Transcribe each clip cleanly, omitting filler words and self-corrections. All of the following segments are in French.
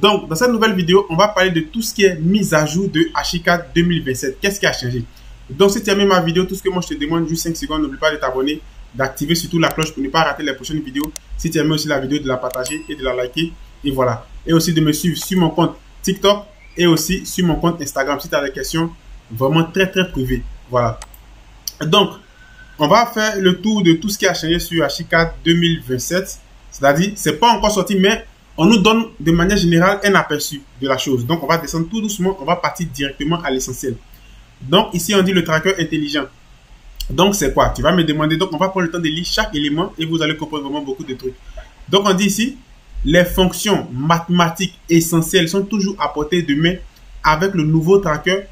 Donc, dans cette nouvelle vidéo, on va parler de tout ce qui est mise à jour de Archicad 2027. Qu'est-ce qui a changé? Donc, si tu as aimé ma vidéo, tout ce que moi je te demande, juste 5 secondes, n'oublie pas de t'abonner, d'activer surtout la cloche pour ne pas rater les prochaines vidéos. Si tu as aimé aussi la vidéo, de la partager et de la liker. Et voilà. Et aussi de me suivre sur mon compte TikTok et aussi sur mon compte Instagram si tu as des questions vraiment très privées. Voilà. Donc, on va faire le tour de tout ce qui a changé sur Archicad 2027. C'est-à-dire, c'est pas encore sorti, mais on nous donne de manière générale un aperçu de la chose. Donc, on va descendre tout doucement, on va partir directement à l'essentiel. Donc, ici, on dit le tracker intelligent. Donc, c'est quoi? Tu vas me demander. Donc, on va prendre le temps de lire chaque élément et vous allez comprendre vraiment beaucoup de trucs. Donc, on dit ici, les fonctions mathématiques essentielles sont toujours à portée de main avec le nouveau tracker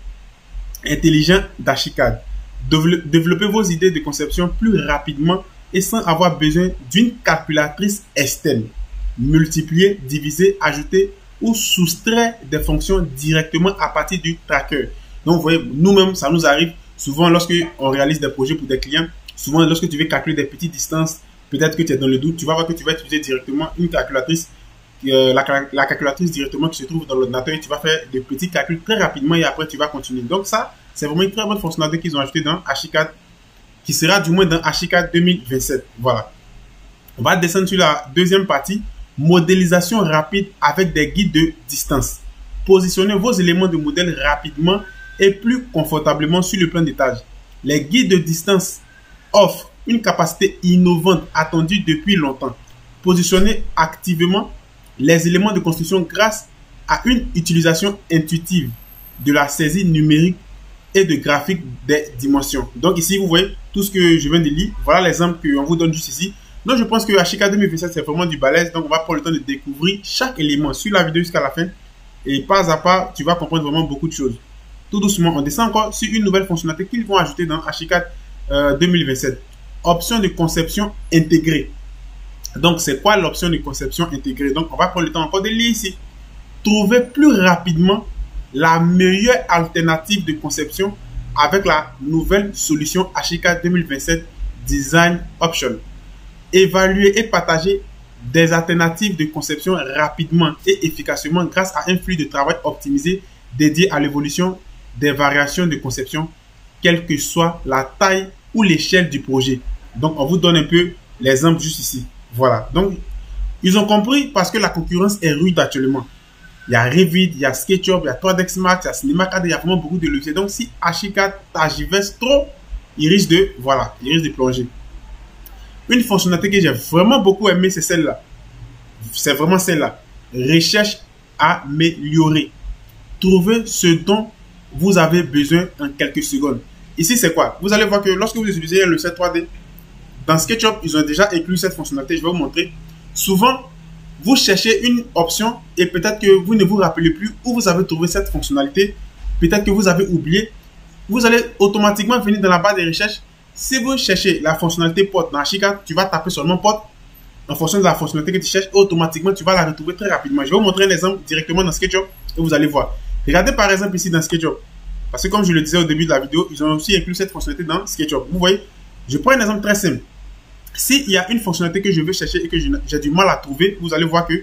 intelligent d'Archicad. Développez vos idées de conception plus rapidement et sans avoir besoin d'une calculatrice externe. Multiplier, diviser, ajouter ou soustraire des fonctions directement à partir du tracker. Donc, vous voyez, nous-mêmes, ça nous arrive souvent lorsque on réalise des projets pour des clients. Souvent, lorsque tu veux calculer des petites distances, peut-être que tu es dans le doute, tu vas voir que tu vas utiliser directement une calculatrice, la calculatrice directement qui se trouve dans l'ordinateur et tu vas faire des petits calculs très rapidement et après tu vas continuer. Donc ça, c'est vraiment une très bonne fonctionnalité qu'ils ont ajoutée dans Archicad, qui sera du moins dans Archicad 2027. Voilà. On va descendre sur la deuxième partie, modélisation rapide avec des guides de distance. Positionnez vos éléments de modèle rapidement et plus confortablement sur le plan d'étage. Les guides de distance offrent une capacité innovante attendue depuis longtemps. Positionnez activement les éléments de construction grâce à une utilisation intuitive de la saisie numérique et de graphique des dimensions. Donc ici, vous voyez tout ce que je viens de lire. Voilà l'exemple qu'on vous donne juste ici. Donc je pense que Archicad 2027, c'est vraiment du balèze. Donc on va prendre le temps de découvrir chaque élément sur la vidéo jusqu'à la fin. Et pas à pas, tu vas comprendre vraiment beaucoup de choses. Tout doucement, on descend encore sur une nouvelle fonctionnalité qu'ils vont ajouter dans Archicad 2027. Option de conception intégrée. Donc, c'est quoi l'option de conception intégrée? Donc, on va prendre le temps encore de lire ici. Trouver plus rapidement la meilleure alternative de conception avec la nouvelle solution Archicad 2027 Design Option. Évaluer et partager des alternatives de conception rapidement et efficacement grâce à un flux de travail optimisé dédié à l'évolution des variations de conception, quelle que soit la taille ou l'échelle du projet. Donc, on vous donne un peu l'exemple juste ici. Voilà. Donc, ils ont compris parce que la concurrence est rude actuellement. Il y a Revit, il y a SketchUp, il y a 3ds Max, il y a Cinema 4D, il y a vraiment beaucoup de logiciels. Donc, si Archicad t'agivesse trop, il risque de plonger. Une fonctionnalité que j'ai vraiment beaucoup aimé, c'est celle-là. C'est vraiment celle-là. Recherche améliorée. Trouver ce dont vous avez besoin en quelques secondes. Ici, c'est quoi? Vous allez voir que lorsque vous utilisez le set 3D, dans SketchUp, ils ont déjà inclus cette fonctionnalité. Je vais vous montrer. Souvent, vous cherchez une option et peut-être que vous ne vous rappelez plus où vous avez trouvé cette fonctionnalité. Peut-être que vous avez oublié. Vous allez automatiquement venir dans la barre de recherche. Si vous cherchez la fonctionnalité porte dans Archicad, tu vas taper seulement porte en fonction de la fonctionnalité que tu cherches. Automatiquement, tu vas la retrouver très rapidement. Je vais vous montrer un exemple directement dans SketchUp et vous allez voir. Regardez par exemple ici dans SketchUp. Parce que comme je le disais au début de la vidéo, ils ont aussi inclus cette fonctionnalité dans SketchUp. Vous voyez, je prends un exemple très simple. S'il y a une fonctionnalité que je veux chercher et que j'ai du mal à trouver, vous allez voir que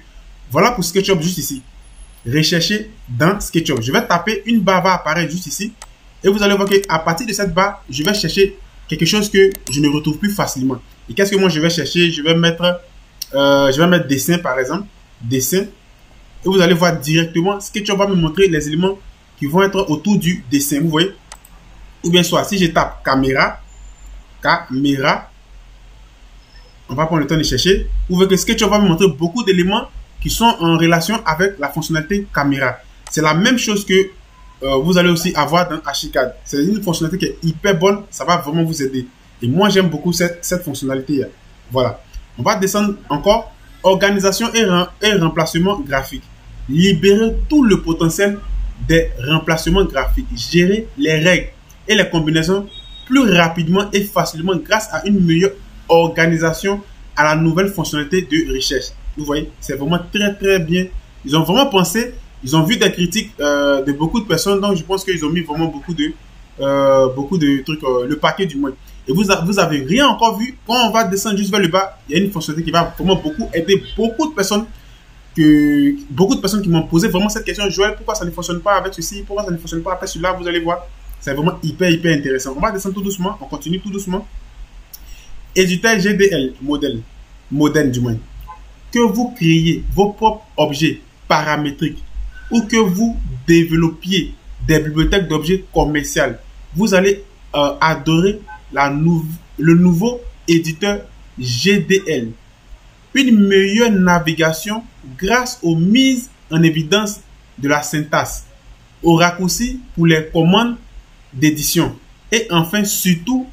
voilà pour SketchUp juste ici. Rechercher dans SketchUp. Je vais taper une barre va apparaître juste ici. Et vous allez voir qu'à partir de cette barre, je vais chercher quelque chose que je ne retrouve plus facilement. Et qu'est-ce que moi je vais chercher? Je vais mettre dessin par exemple. Dessin. Et vous allez voir directement, SketchUp va me montrer les éléments qui vont être autour du dessin. Vous voyez? Ou bien soit, si je tape caméra, on va prendre le temps de chercher. Vous voyez que SketchUp va me montrer beaucoup d'éléments qui sont en relation avec la fonctionnalité caméra. C'est la même chose que vous allez aussi avoir dans Archicad. C'est une fonctionnalité qui est hyper bonne. Ça va vraiment vous aider. Et moi, j'aime beaucoup cette fonctionnalité. Voilà. On va descendre encore. Organisation et remplacement graphique. Libérer tout le potentiel des remplacements graphiques. Gérer les règles et les combinaisons plus rapidement et facilement grâce à une meilleure organisation à la nouvelle fonctionnalité de recherche. Vous voyez, c'est vraiment très bien. Ils ont vraiment pensé, ils ont vu des critiques de beaucoup de personnes, donc je pense qu'ils ont mis vraiment beaucoup de trucs, le paquet du moins. Et vous avez rien encore vu. Quand on va descendre juste vers le bas, il y a une fonctionnalité qui va vraiment beaucoup aider beaucoup de personnes que beaucoup de personnes qui m'ont posé vraiment cette question, Joël, pourquoi ça ne fonctionne pas avec ceci, pourquoi ça ne fonctionne pas avec celui-là, vous allez voir. C'est vraiment hyper intéressant. On va descendre tout doucement, on continue tout doucement. Éditeur GDL, modèle du moins. Que vous créez vos propres objets paramétriques ou que vous développiez des bibliothèques d'objets commerciaux, vous allez adorer le nouveau éditeur GDL. Une meilleure navigation grâce aux mises en évidence de la syntaxe, aux raccourcis pour les commandes d'édition et enfin surtout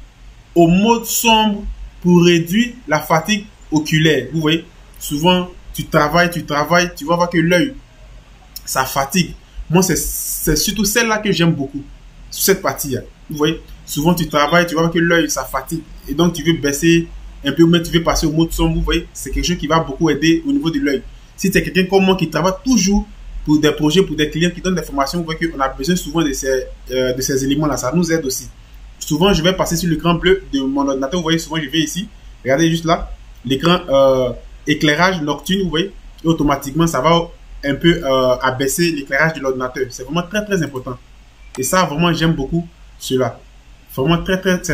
au mode sombre pour réduire la fatigue oculaire. Vous voyez, souvent tu travailles, tu vas voir que l'œil, ça fatigue. Moi, c'est surtout celle-là que j'aime beaucoup, sur cette partie-là. Vous voyez, souvent tu travailles, tu vas voir que l'œil, ça fatigue. Et donc, tu veux baisser un peu, mais tu veux passer au mode sombre. Vous voyez, c'est quelque chose qui va beaucoup aider au niveau de l'œil. Si tu es quelqu'un comme moi qui travaille toujours pour des projets, pour des clients qui donnent des formations, vous voyez qu'on a besoin souvent de ces éléments-là. Ça nous aide aussi. Souvent, je vais passer sur l'écran bleu de mon ordinateur. Vous voyez, souvent, je vais ici. Regardez juste là, l'écran éclairage nocturne, vous voyez, et automatiquement, ça va un peu abaisser l'éclairage de l'ordinateur. C'est vraiment très important. Et ça, vraiment, j'aime beaucoup cela. C'est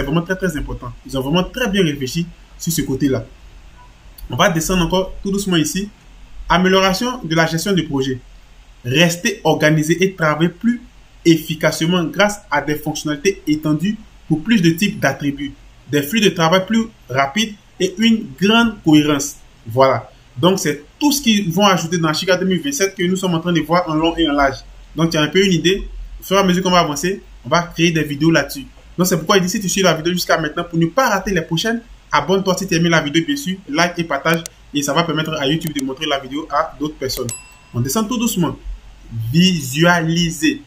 vraiment très important. Ils ont vraiment très bien réfléchi sur ce côté-là. On va descendre encore tout doucement ici. Amélioration de la gestion du projet. Rester organisé et travailler plus efficacement grâce à des fonctionnalités étendues pour plus de types d'attributs, des flux de travail plus rapides et une grande cohérence. Voilà. Donc, c'est tout ce qu'ils vont ajouter dans Ashika 2027 que nous sommes en train de voir en long et en large. Donc, tu as un peu une idée. Au fur et à mesure qu'on va avancer, on va créer des vidéos là-dessus. Donc, c'est pourquoi il dit, si tu suis la vidéo jusqu'à maintenant, pour ne pas rater les prochaines, abonne-toi si tu as aimé la vidéo, bien sûr, like et partage. Et ça va permettre à YouTube de montrer la vidéo à d'autres personnes. On descend tout doucement. Visualiser.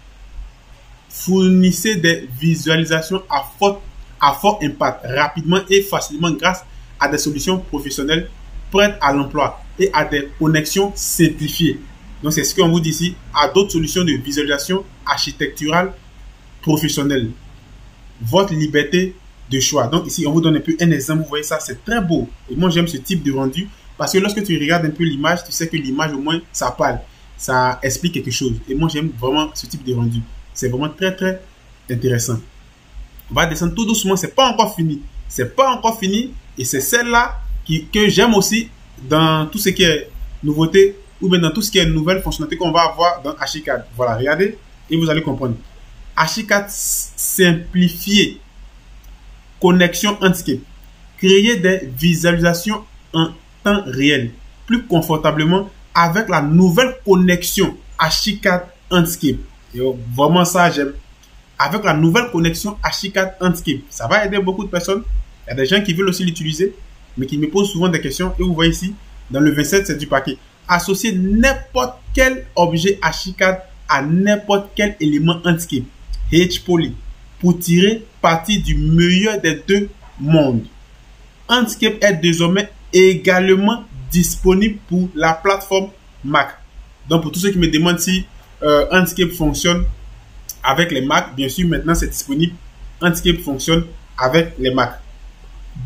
Fournissez des visualisations à fort impact, rapidement et facilement grâce à des solutions professionnelles prêtes à l'emploi et à des connexions simplifiées. Donc, c'est ce qu'on vous dit ici, à d'autres solutions de visualisation architecturale professionnelle. Votre liberté de choix. Donc, ici, on vous donne un peu un exemple. Vous voyez ça, c'est très beau. Et moi, j'aime ce type de rendu parce que lorsque tu regardes un peu l'image, tu sais que l'image, au moins, ça parle. Ça explique quelque chose. Et moi, j'aime vraiment ce type de rendu. C'est vraiment très intéressant. On va descendre tout doucement. C'est pas encore fini. C'est pas encore fini. Et c'est celle-là que j'aime aussi dans tout ce qui est nouveauté ou bien dans tout ce qui est nouvelle fonctionnalité qu'on va avoir dans Archicad. Voilà, regardez et vous allez comprendre. Archicad simplifié. Connexion Enscape. Créer des visualisations en temps réel plus confortablement avec la nouvelle connexion Archicad Enscape. Et vraiment ça, j'aime. Avec la nouvelle connexion Archicad Enscape, ça va aider beaucoup de personnes. Il y a des gens qui veulent aussi l'utiliser, mais qui me posent souvent des questions. Et vous voyez ici, dans le 27, c'est du paquet. Associer n'importe quel objet Archicad à n'importe quel élément Enscape, H-Poly, pour tirer parti du meilleur des deux mondes. Enscape est désormais également disponible pour la plateforme Mac. Donc, pour tous ceux qui me demandent si Enscape fonctionne avec les Mac, bien sûr, maintenant c'est disponible. Enscape fonctionne avec les Mac.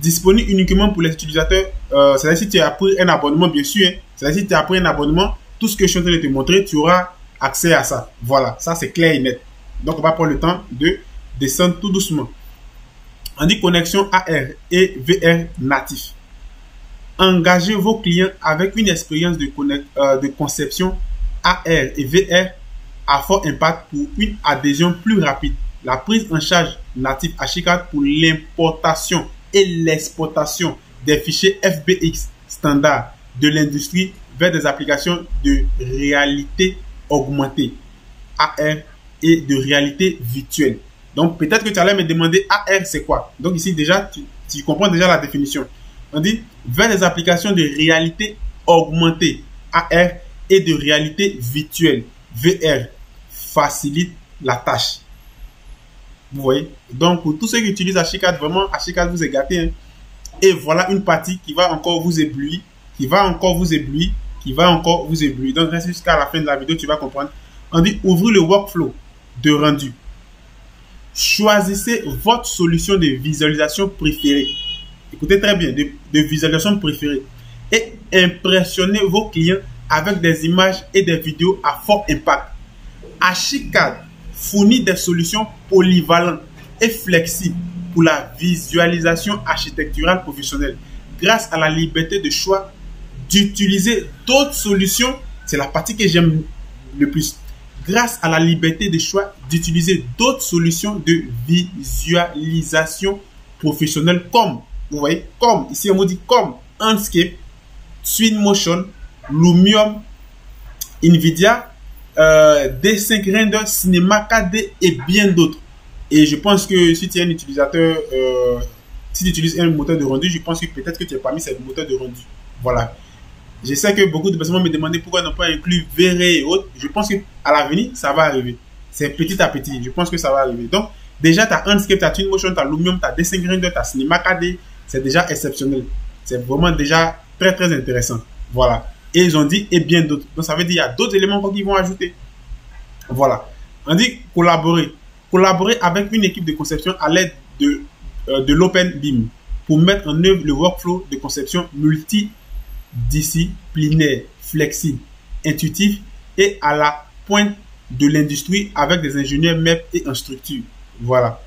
Disponible uniquement pour les utilisateurs. C'est-à-dire si tu as pris un abonnement, bien sûr. Hein, c'est-à-dire si tu as pris un abonnement, tout ce que je suis en train de te montrer, tu auras accès à ça. Voilà, ça c'est clair et net. Donc, on va prendre le temps de descendre tout doucement. On dit connexion AR et VR natif. Engagez vos clients avec une expérience de conception AR et VR à fort impact pour une adhésion plus rapide. La prise en charge native Archicad pour l'importation et l'exportation des fichiers FBX standard de l'industrie vers des applications de réalité augmentée, AR, et de réalité virtuelle. Donc, peut-être que tu allais me demander AR, c'est quoi? Donc, ici, déjà, tu comprends déjà la définition. On dit vers des applications de réalité augmentée, AR, et de réalité virtuelle, VR, facilite la tâche. Vous voyez? Donc, pour tous ceux qui utilisent Archicad, vraiment, Archicad vous est gâté. Hein? Et voilà une partie qui va encore vous éblouir, qui va encore vous éblouir. Donc, reste jusqu'à la fin de la vidéo, tu vas comprendre. On dit ouvrir le workflow de rendu. Choisissez votre solution de visualisation préférée. Écoutez très bien, de visualisation préférée. Et impressionnez vos clients avec des images et des vidéos à fort impact. Archicad fournit des solutions polyvalentes et flexibles pour la visualisation architecturale professionnelle grâce à la liberté de choix d'utiliser d'autres solutions. C'est la partie que j'aime le plus. Grâce à la liberté de choix d'utiliser d'autres solutions de visualisation professionnelle comme, vous voyez, comme, ici on vous dit comme Enscape, Twinmotion, Lumion, Nvidia, D5 Render, Cinema 4D et bien d'autres. Et je pense que si tu es un utilisateur, si tu utilises un moteur de rendu, je pense que peut-être que tu es parmi ces moteurs de rendu. Voilà. Je sais que beaucoup de personnes me demandaient pourquoi n'ont pas inclus V-Ray et autres. Je pense qu'à l'avenir, ça va arriver. C'est petit à petit. Je pense que ça va arriver. Donc, déjà, tu as Enscape, tu as Twinmotion, tu as Lumion, tu as D5 Render, tu as Cinema 4D. C'est déjà exceptionnel. C'est vraiment déjà très, très intéressant. Voilà. Et ils ont dit, et bien d'autres. Donc, ça veut dire qu'il y a d'autres éléments qu'ils vont ajouter. Voilà. On dit collaborer. Collaborer avec une équipe de conception à l'aide de l'OpenBIM pour mettre en œuvre le workflow de conception multidisciplinaire, flexible, intuitif et à la pointe de l'industrie avec des ingénieurs MEP et en structure. Voilà.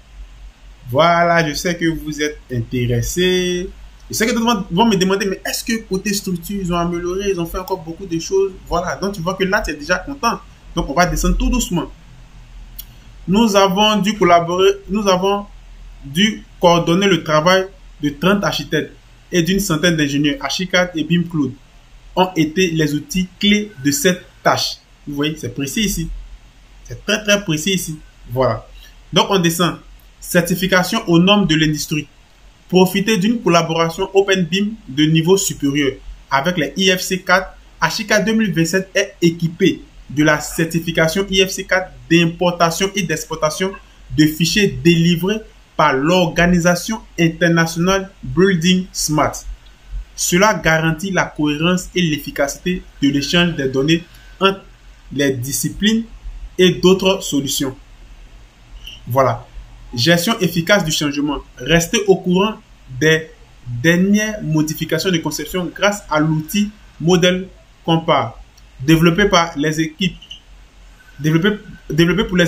Voilà, je sais que vous êtes intéressés. Je sais que d'autres vont me demander, mais est-ce que côté structure, ils ont amélioré, ils ont fait encore beaucoup de choses. Voilà, donc tu vois que là, tu es déjà content. Donc, on va descendre tout doucement. Nous avons dû collaborer, nous avons dû coordonner le travail de 30 architectes et d'une centaine d'ingénieurs. Archicad et BIM Cloud ont été les outils clés de cette tâche. Vous voyez, c'est précis ici. C'est très, très précis ici. Voilà. Donc, on descend. Certification aux normes de l'industrie. Profitez d'une collaboration OpenBIM de niveau supérieur. Avec les IFC 4, Archicad 2027 est équipé de la certification IFC 4 d'importation et d'exportation de fichiers délivrés par l'Organisation internationale Building Smart. Cela garantit la cohérence et l'efficacité de l'échange des données entre les disciplines et d'autres solutions. Voilà. Gestion efficace du changement. Restez au courant des dernières modifications de conception grâce à l'outil Model Compare. Développé pour les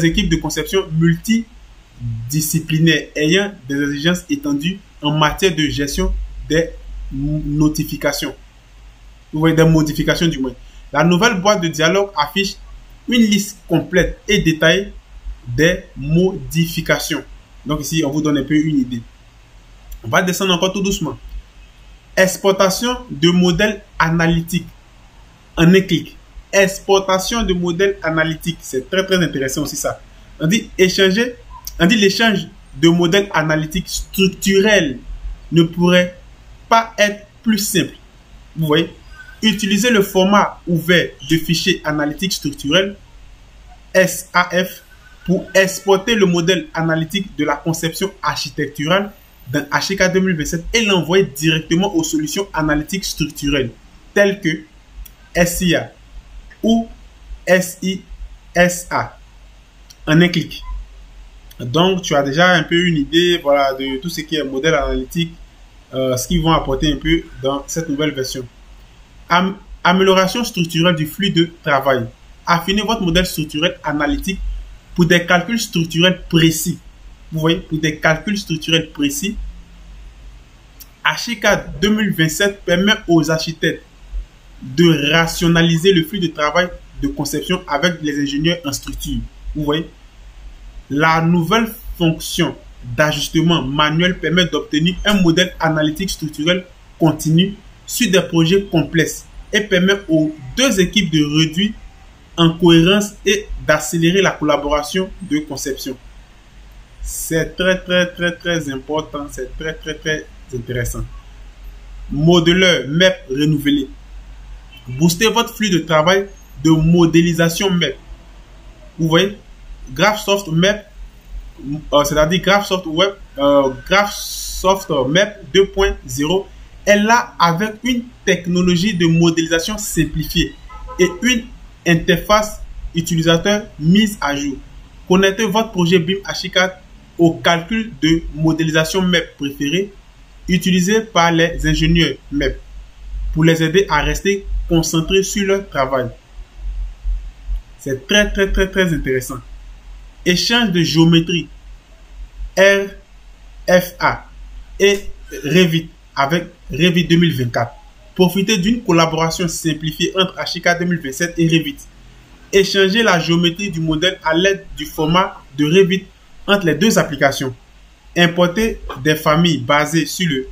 équipes de conception multidisciplinaires ayant des exigences étendues en matière de gestion des notifications. Vous voyez, des modifications du moins. La nouvelle boîte de dialogue affiche une liste complète et détaillée des modifications. Donc ici, on vous donne un peu une idée. On va descendre encore tout doucement. Exportation de modèles analytiques en un clic. Exportation de modèles analytiques. C'est très, très intéressant aussi ça. On dit échanger, on dit l'échange de modèles analytiques structurels ne pourrait pas être plus simple. Vous voyez, utiliser le format ouvert de fichiers analytiques structurels, SAF, pour exporter le modèle analytique de la conception architecturale dans Archicad 2027 et l'envoyer directement aux solutions analytiques structurelles telles que SIA ou SISA en un clic. Donc, tu as déjà un peu une idée, voilà, de tout ce qui est modèle analytique, ce qu'ils vont apporter un peu dans cette nouvelle version. Amélioration structurelle du flux de travail. Affinez votre modèle structurel analytique pour des calculs structurels précis. Vous voyez, pour des calculs structurels précis. Archicad 2027 permet aux architectes de rationaliser le flux de travail de conception avec les ingénieurs en structure. Vous voyez, la nouvelle fonction d'ajustement manuel permet d'obtenir un modèle analytique structurel continu sur des projets complexes et permet aux deux équipes de réduire en cohérence et d'accélérer la collaboration de conception. C'est très, très, très, très important. C'est très, très, très intéressant. Modeleur MEP renouvelé. Boostez votre flux de travail de modélisation MEP. Vous voyez, Graphisoft MEP, c'est-à-dire Graphisoft Web, Graphisoft MEP 2.0 est là avec une technologie de modélisation simplifiée et une interface utilisateur mise à jour. Connectez votre projet BIM Archicad au calcul de modélisation MEP préféré utilisé par les ingénieurs MEP pour les aider à rester concentrés sur leur travail. C'est très intéressant. Échange de géométrie RFA et Revit avec Revit 2024. Profitez d'une collaboration simplifiée entre Ashika 2027 et Revit. Échangez la géométrie du modèle à l'aide du format de Revit entre les deux applications. Importez des familles basées sur le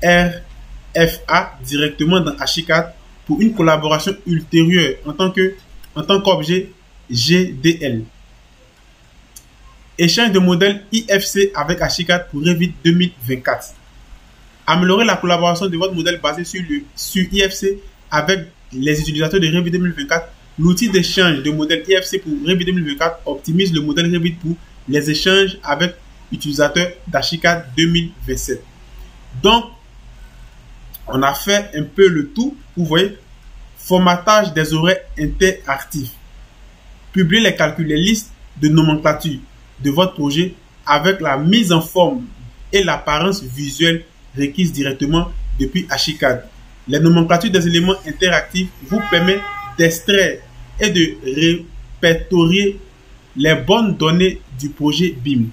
RFA directement dans Ashika pour une collaboration ultérieure en tant qu'objet GDL. Échange de modèles IFC avec Ashika pour Revit 2024. Améliorer la collaboration de votre modèle basé sur IFC avec les utilisateurs de Revit 2024. L'outil d'échange de modèles IFC pour Revit 2024 optimise le modèle Revit pour les échanges avec utilisateurs d'Ashika 2027. Donc, on a fait un peu le tout. Vous voyez, formatage des horaires interactifs. Publier les calculs, les listes de nomenclature de votre projet avec la mise en forme et l'apparence visuelle requise directement depuis Ashika. Les nomenclatures des éléments interactifs vous permettent d'extraire et de répertorier les bonnes données du projet BIM.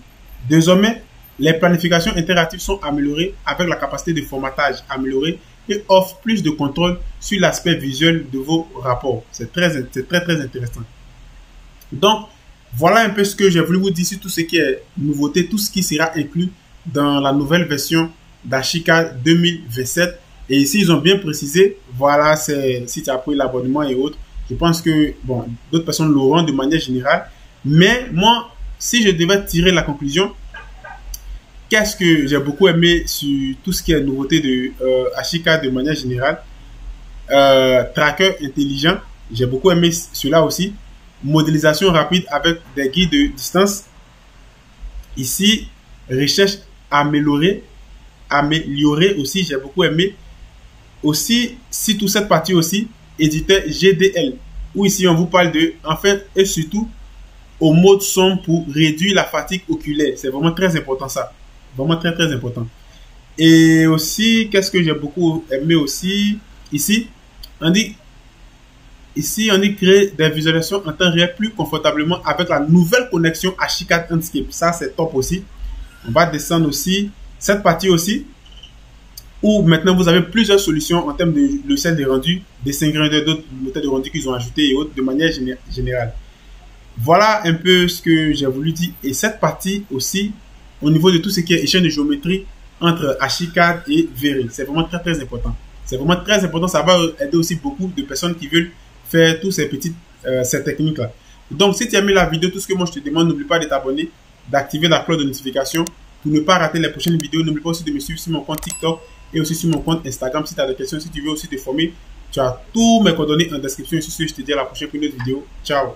Désormais, les planifications interactives sont améliorées avec la capacité de formatage améliorée et offrent plus de contrôle sur l'aspect visuel de vos rapports. C'est très intéressant. Donc, voilà un peu ce que j'ai voulu vous dire sur tout ce qui est nouveauté, tout ce qui sera inclus dans la nouvelle version d'Ashika 2027. Et ici, ils ont bien précisé, voilà, c'est si tu as pris l'abonnement et autres. Je pense que, bon, d'autres personnes l'auront de manière générale. Mais moi, si je devais tirer la conclusion, qu'est-ce que j'ai beaucoup aimé sur tout ce qui est nouveauté de Ashika de manière générale? Tracker intelligent, j'ai beaucoup aimé cela aussi. Modélisation rapide avec des guides de distance. Ici, recherche améliorée aussi, j'ai beaucoup aimé. Aussi, si toute cette partie aussi, éditeur GDL, où ici on vous parle de, en fait, et surtout, au mode sombre pour réduire la fatigue oculaire. C'est vraiment très important ça. Vraiment très important. Et aussi, qu'est-ce que j'ai beaucoup aimé aussi? Ici, on dit créer des visualisations en temps réel plus confortablement avec la nouvelle connexion Ashika Enscape. Ça, c'est top aussi. On va descendre aussi cette partie aussi, où maintenant vous avez plusieurs solutions en termes de logiciel de rendu, des ingrédients d'autres méthodes de rendu qu'ils ont ajouté et autres de manière générale. Voilà un peu ce que j'ai voulu dire. Et cette partie aussi, au niveau de tout ce qui est échelle de géométrie entre Ashika et Veri, c'est vraiment très important. C'est vraiment très important. Ça va aider aussi beaucoup de personnes qui veulent faire tous ces techniques-là. Donc, si tu as aimé la vidéo, tout ce que moi je te demande, n'oublie pas de t'abonner, d'activer la cloche de notification pour ne pas rater les prochaines vidéos. N'oublie pas aussi de me suivre sur mon compte TikTok et aussi sur mon compte Instagram. Si tu as des questions, si tu veux aussi te former, tu as tous mes coordonnées en description. Et sur ce, je te dis à la prochaine pour une autre vidéo. Ciao!